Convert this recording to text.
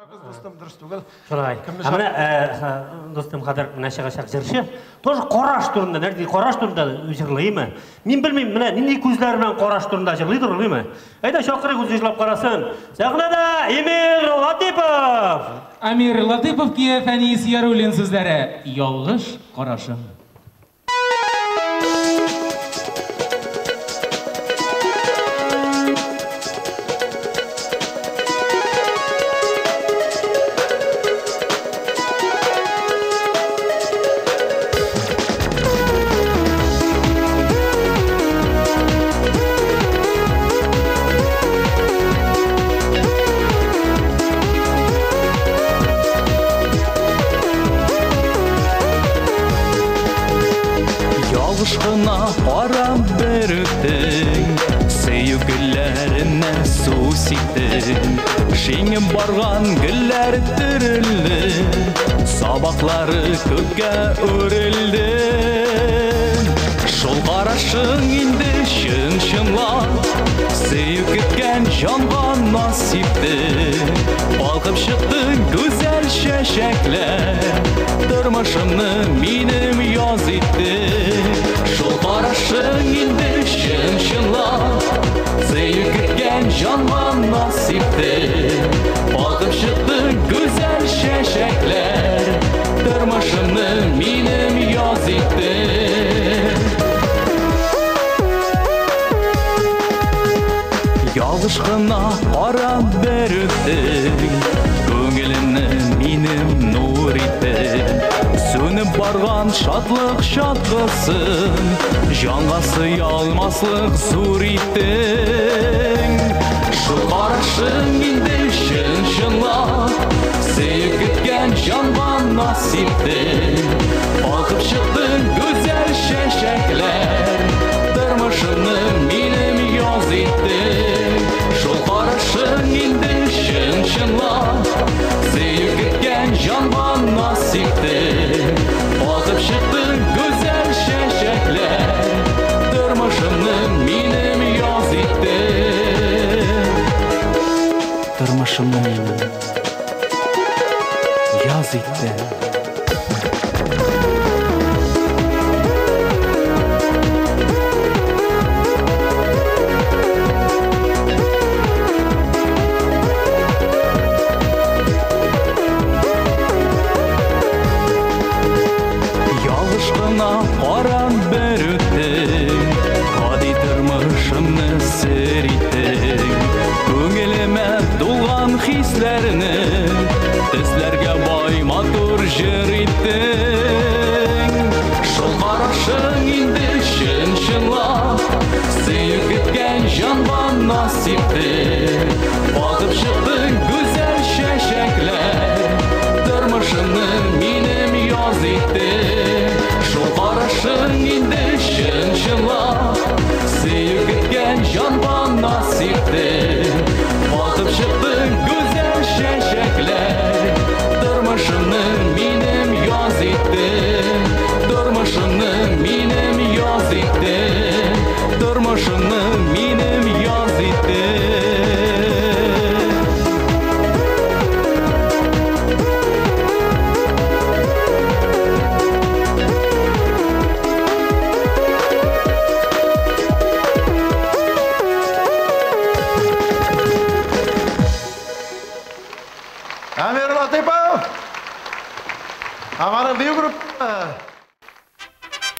Dostum dürüst түгел. Şolay. Amına dostum kadar naşaga şarkı jırışı. Тоже Qoraş turunda, nerede Qoraş turunda jırlayımı? Men bilmeyim, mine nindi көзләреннән Qoraş turunda jırlıydır, bilmi? Ayda şoqыры көз jırlап карасын. Сәхнәдә Эмир Латипов. Амир Латипов ки Фәнис Яруллин сүзләре. Ялгыш карашым. Ялгышкына карап берүтең, сөю гөлләренә су сиптең. Жеңеп барган гөлләр төрелде, сабаклары күккә үрелде. Шул карашың инде чын-чынлап, сөю көткән җанга насиптең. Балкып чыктың гүзәл чәчәкләр, тормышымны минем яз итте. Шул карашың инде чын-чынлап, сөю көткән җанга насиптең. Балкып чыктың гүзәл чәчәкләр, тормышымны минем яз итте. Ялгышкына карап берүтең, күңелемне минем нур иттең. Сөнеп барган шатлык чаткысын, җанга сыя алмаслык зур иттең. Шул карашың инде чын-чынлап, сөеп көткән җанга насиптең. Балкып чыктың гүзәл чәчәкләр, тормышымны минем яз итте. Шул карашың инде чын-чынлап, сөеп көткән җанга насиптең. Балкып чыктың гүзәл чәчәкләр, тормышымны минем яз итте. Тормышымны минем яз итте. Ялгышкына карап берүтең, гади тормышымны сер иттең. Күңелемә тулган хисләрне, төсләргә бай матур җыр иттең. Шул карашың инде чын-чынлап, сөеп көткән җанга насиптең. Балкып чыктың гүзәл чәчәкләр, тормышымны минем яз итте. Шул карашың инде чын-чынлап, сөеп көткән җанга насиптең. Балкып чыктың гүзәл чәчәкләр, тормышымны минем яз итте. Тормышымны минем яз итте. Тормышымны минем яз итте. Amir Latipov. Hamaning View Group